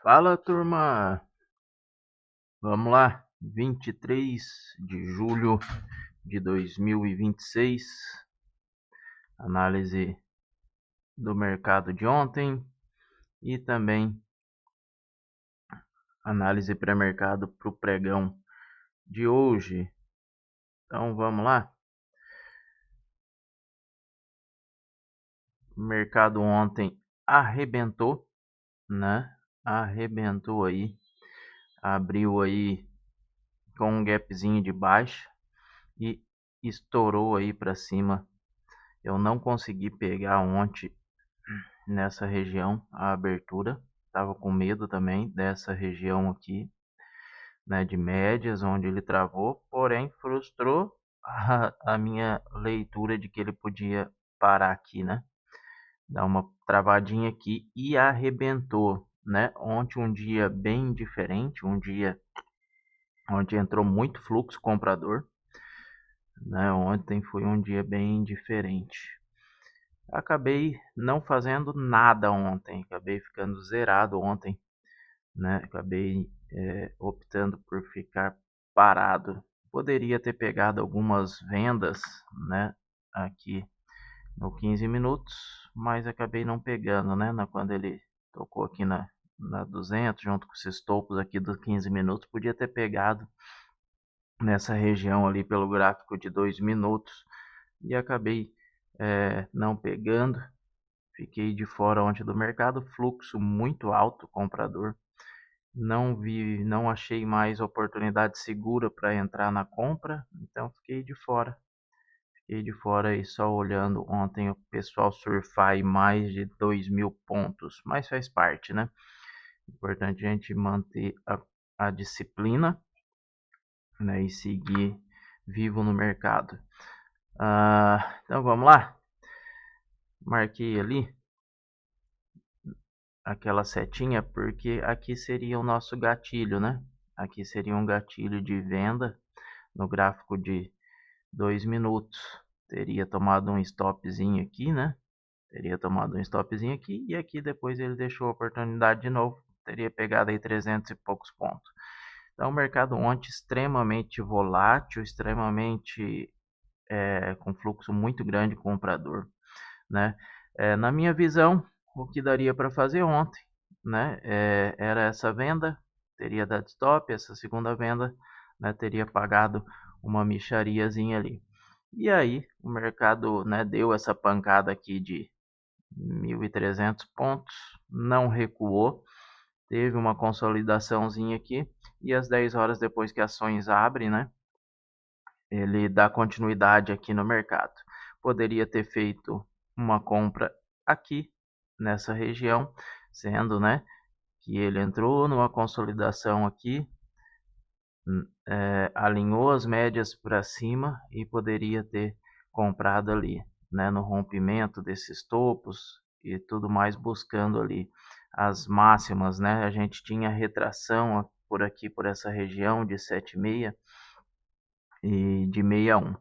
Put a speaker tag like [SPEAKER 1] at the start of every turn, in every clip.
[SPEAKER 1] Fala, turma! Vamos lá, 23 de julho de 2026, análise do mercado de ontem e também análise pré-mercado para o pregão de hoje. Então vamos lá. O mercado ontem arrebentou, né? Arrebentou aí, abriu aí com um gapzinho de baixa e estourou aí para cima. Eu não consegui pegar ontem nessa região a abertura. Tava com medo também dessa região aqui, né, de médias, onde ele travou, porém frustrou a minha leitura de que ele podia parar aqui, né? Dar uma travadinha aqui e arrebentou, né? Ontem um dia bem diferente, um dia onde entrou muito fluxo comprador, né? Ontem foi um dia bem diferente. Acabei não fazendo nada ontem, acabei ficando zerado ontem, né? Acabei optando por ficar parado. Poderia ter pegado algumas vendas, né? Aqui no 15 minutos, mas acabei não pegando, né? Quando ele tocou aqui na 200, junto com esses topos aqui dos 15 minutos, podia ter pegado nessa região ali pelo gráfico de 2 minutos e acabei não pegando. Fiquei de fora ontem do mercado, fluxo muito alto comprador. Não achei mais oportunidade segura para entrar na compra, então fiquei de fora. Fiquei de fora e só olhando ontem o pessoal surfar em mais de 2.000 pontos, mas faz parte, né? Importante a gente manter a disciplina, né, e seguir vivo no mercado. Então vamos lá. Marquei ali aquela setinha porque aqui seria o nosso gatilho, né? Aqui seria um gatilho de venda no gráfico de 2 minutos. Teria tomado um stopzinho aqui, né? Teria tomado um stopzinho aqui e aqui depois ele deixou a oportunidade de novo. Teria pegado aí 300 e poucos pontos. Então o mercado ontem extremamente volátil, extremamente com fluxo muito grande comprador, né? Na minha visão, o que daria para fazer ontem, né? Era essa venda, teria dado stop, essa segunda venda, né? Teria pagado uma mixariazinha ali. E aí o mercado, né, deu essa pancada aqui de 1.300 pontos, não recuou, teve uma consolidaçãozinha aqui e às 10 horas depois que ações abrem, né, ele dá continuidade aqui no mercado. Poderia ter feito uma compra aqui nessa região, sendo, né, que ele entrou numa consolidação aqui, alinhou as médias para cima e poderia ter comprado ali, né, no rompimento desses topos e tudo mais, buscando ali as máximas, né? A gente tinha retração por aqui, por essa região de 7,6 e de 61.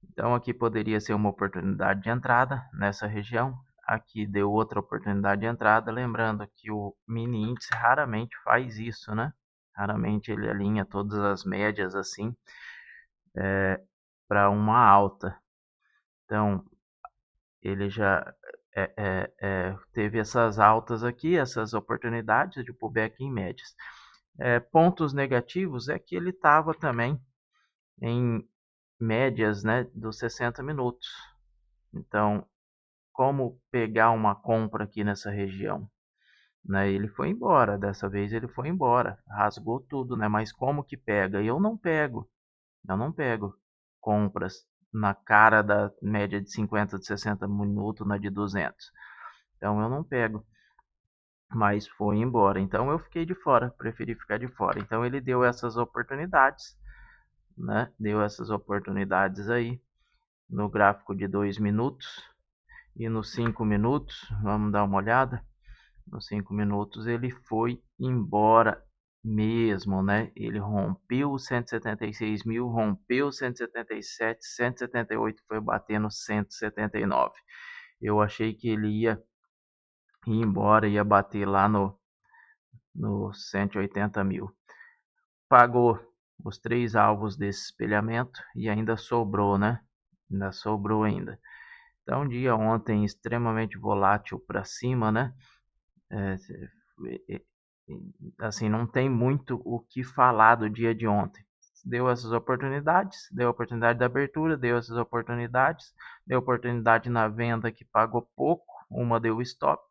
[SPEAKER 1] Então aqui poderia ser uma oportunidade de entrada nessa região. Aqui deu outra oportunidade de entrada, lembrando que o mini índice raramente faz isso, né? Raramente ele alinha todas as médias assim para uma alta. Então ele já teve essas altas aqui, essas oportunidades de pullback em médias. Pontos negativos é que ele estava também em médias, né, dos 60 minutos. Então, como pegar uma compra aqui nessa região? Né, ele foi embora, dessa vez ele foi embora, rasgou tudo, né? Mas como que pega? Eu não pego compras na cara da média de 50, de 60 minutos, na de 200. Então eu não pego, mas foi embora. Então eu fiquei de fora, preferi ficar de fora. Então ele deu essas oportunidades, né? Deu essas oportunidades aí no gráfico de 2 minutos e nos 5 minutos, vamos dar uma olhada. Nos 5 minutos ele foi embora mesmo, né? Ele rompeu os 176 mil, rompeu 177, 178 foi batendo 179. Eu achei que ele ia ir embora, ia bater lá no nos 180 mil. Pagou os 3 alvos desse espelhamento e ainda sobrou, né? Ainda sobrou ainda. Então, dia ontem extremamente volátil para cima, né? Assim, não tem muito o que falar do dia de ontem. Deu essas oportunidades, deu a oportunidade da abertura, deu essas oportunidades, deu oportunidade na venda que pagou pouco, uma deu stop,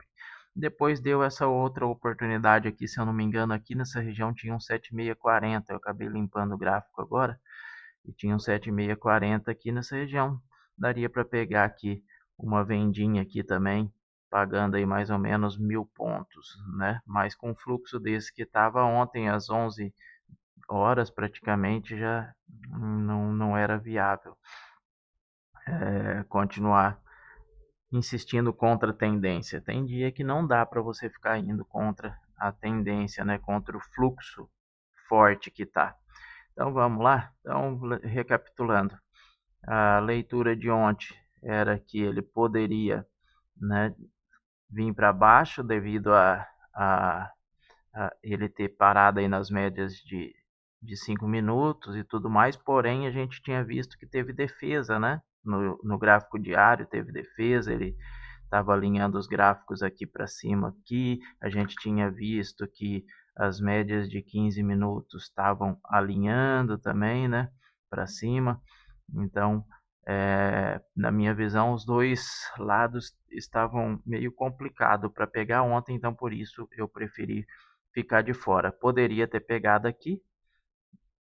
[SPEAKER 1] depois deu essa outra oportunidade aqui, se eu não me engano, aqui nessa região tinha um 7640, eu acabei limpando o gráfico agora, e tinha um 7640 aqui nessa região, daria para pegar aqui uma vendinha aqui também, pagando aí mais ou menos 1000 pontos, né? Mas com o fluxo desse que estava ontem às 11 horas praticamente já não era viável continuar insistindo contra a tendência. Tem dia que não dá para você ficar indo contra a tendência, né? Contra o fluxo forte que tá. Então vamos lá. Então recapitulando, a leitura de ontem era que ele poderia, né, vir para baixo devido a ele ter parado aí nas médias de 5 minutos e tudo mais, porém a gente tinha visto que teve defesa, né? No gráfico diário teve defesa, ele estava alinhando os gráficos aqui para cima aqui, a gente tinha visto que as médias de 15 minutos estavam alinhando também, né? Para cima, então na minha visão, os dois lados estavam meio complicado para pegar ontem, então por isso eu preferi ficar de fora. Poderia ter pegado aqui,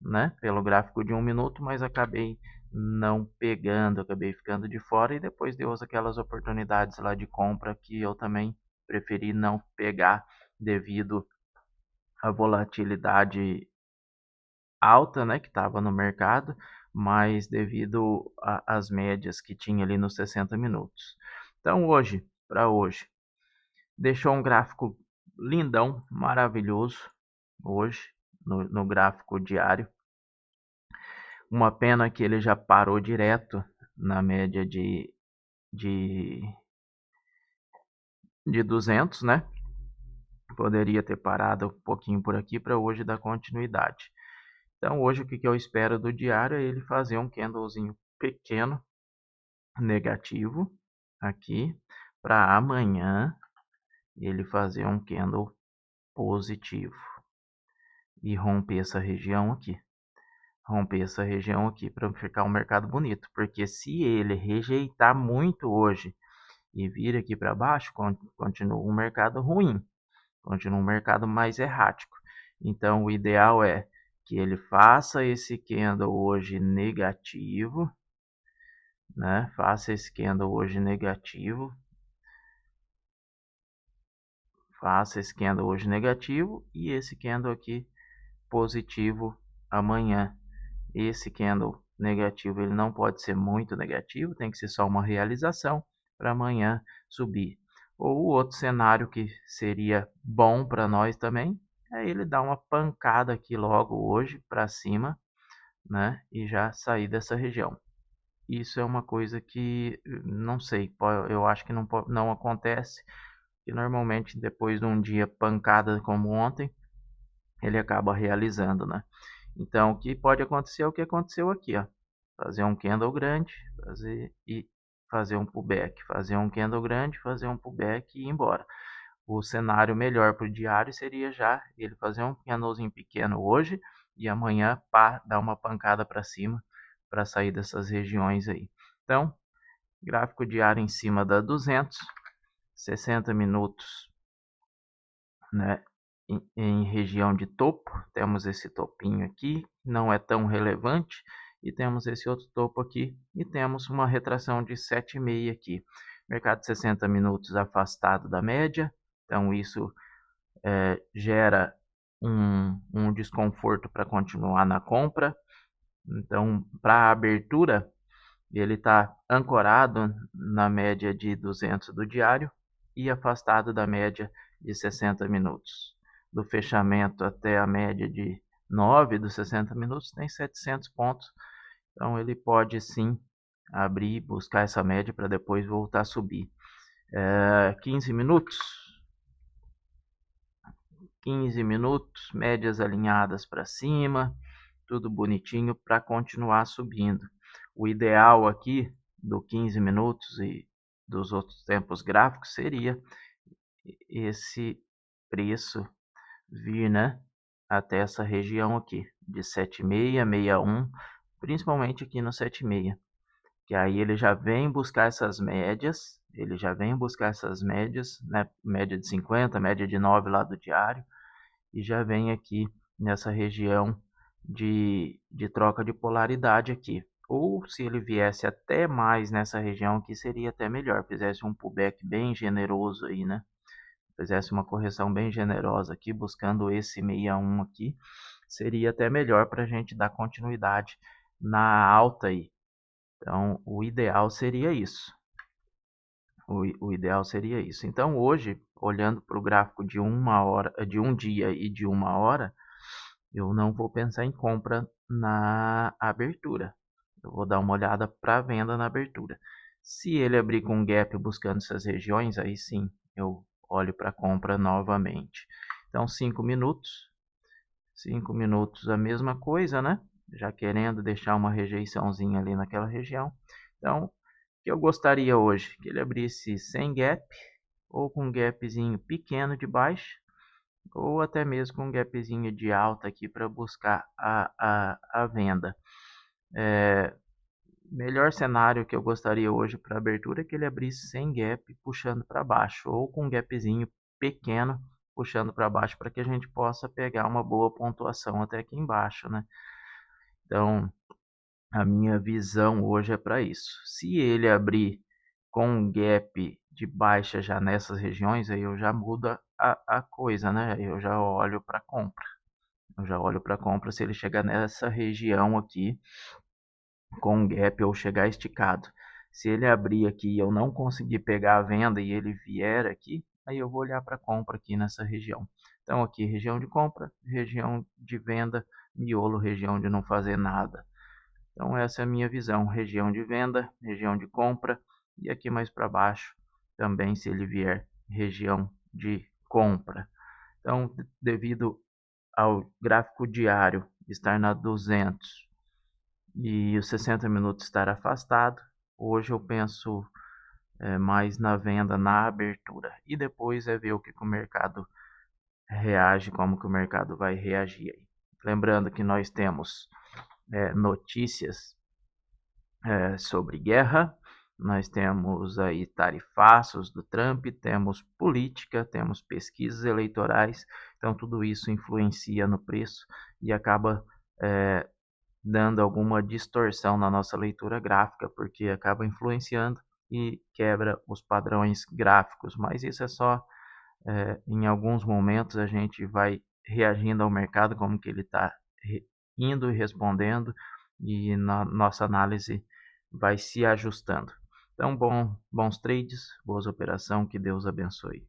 [SPEAKER 1] né, pelo gráfico de 1 minuto, mas acabei não pegando, acabei ficando de fora e depois deu aquelas oportunidades lá de compra que eu também preferi não pegar devido à volatilidade alta, né, que estava no mercado, mas devido às médias que tinha ali nos 60 minutos. Então hoje, para hoje, deixou um gráfico lindão, maravilhoso, hoje, no gráfico diário. Uma pena que ele já parou direto na média de 200, né? Poderia ter parado um pouquinho por aqui para hoje dar continuidade. Então hoje o que eu espero do diário é ele fazer um candlezinho pequeno, negativo, aqui, para amanhã ele fazer um candle positivo e romper essa região aqui. Romper essa região aqui para ficar um mercado bonito, porque se ele rejeitar muito hoje e vir aqui para baixo, continua um mercado ruim, continua um mercado mais errático. Então o ideal é que ele faça esse candle hoje negativo, né? Faça esse candle hoje negativo, faça esse candle hoje negativo e esse candle aqui positivo amanhã. Esse candle negativo ele não pode ser muito negativo, tem que ser só uma realização para amanhã subir. Ou o outro cenário que seria bom para nós também é ele dar uma pancada aqui logo hoje para cima, né, e já sair dessa região. Isso é uma coisa que não sei, eu acho que não acontece, e normalmente depois de um dia pancada como ontem, ele acaba realizando, né? Então, o que pode acontecer é o que aconteceu aqui, ó. Fazer um candle grande, fazer um pullback, fazer um candle grande, fazer um pullback e ir embora. O cenário melhor para o diário seria já ele fazer um candlezinho pequeno hoje e amanhã dar uma pancada para cima para sair dessas regiões aí. Então, gráfico diário em cima da 200, 60 minutos, né, em região de topo, temos esse topinho aqui, não é tão relevante, e temos esse outro topo aqui, e temos uma retração de 7,5 aqui. Mercado de 60 minutos afastado da média, então isso gera um desconforto para continuar na compra. Então, para a abertura, ele está ancorado na média de 200 do diário e afastado da média de 60 minutos. Do fechamento até a média de 9 dos 60 minutos tem 700 pontos. Então ele pode sim abrir e buscar essa média para depois voltar a subir. 15 minutos. 15 minutos, médias alinhadas para cima, tudo bonitinho para continuar subindo. O ideal aqui do 15 minutos e dos outros tempos gráficos seria esse preço vir, né, até essa região aqui de 7,6, 61, principalmente aqui no 7,6, que aí ele já vem buscar essas médias, né, média de 50, média de 9 lá do diário, e já vem aqui nessa região de troca de polaridade aqui. Ou se ele viesse até mais nessa região aqui, seria até melhor, fizesse um pullback bem generoso aí, né? Fizesse uma correção bem generosa aqui, buscando esse 61 aqui, seria até melhor para a gente dar continuidade na alta aí. Então, o ideal seria isso. O ideal seria isso. Então, hoje, olhando para o gráfico de 1 hora, de um dia e de 1 hora, eu não vou pensar em compra na abertura. Eu vou dar uma olhada para venda na abertura. Se ele abrir com gap buscando essas regiões, aí sim eu olho para compra novamente. Então, 5 minutos. 5 minutos a mesma coisa, né? Já querendo deixar uma rejeiçãozinha ali naquela região. Então, o que eu gostaria hoje? Que ele abrisse sem gap, ou com um gapzinho pequeno de baixa, ou até mesmo com um gapzinho de alta aqui para buscar a venda. Melhor cenário que eu gostaria hoje para abertura é que ele abrisse sem gap puxando para baixo, ou com um gapzinho pequeno puxando para baixo, para que a gente possa pegar uma boa pontuação até aqui embaixo, né? Então, a minha visão hoje é para isso. Se ele abrir com um gap de baixa já nessas regiões, aí eu já mudo a coisa, né? Eu já olho para compra. Eu já olho para compra se ele chegar nessa região aqui com um gap ou chegar esticado. Se ele abrir aqui e eu não conseguir pegar a venda e ele vier aqui, aí eu vou olhar para compra aqui nessa região. Então aqui região de compra, região de venda, miolo, região de não fazer nada. Então essa é a minha visão, região de venda, região de compra e aqui mais para baixo também, se ele vier, região de compra. Então, devido ao gráfico diário estar na 200 e os 60 minutos estar afastado, hoje eu penso mais na venda na abertura e depois é ver o que o mercado reage, como que o mercado vai reagir aí. Lembrando que nós temos notícias sobre guerra, nós temos aí tarifaços do Trump, temos política, temos pesquisas eleitorais, então tudo isso influencia no preço e acaba dando alguma distorção na nossa leitura gráfica, porque acaba influenciando e quebra os padrões gráficos, mas isso é só em alguns momentos a gente vai reagindo ao mercado, como que ele está indo e respondendo, e na nossa análise vai se ajustando. Então, bons trades, boas operações, que Deus abençoe.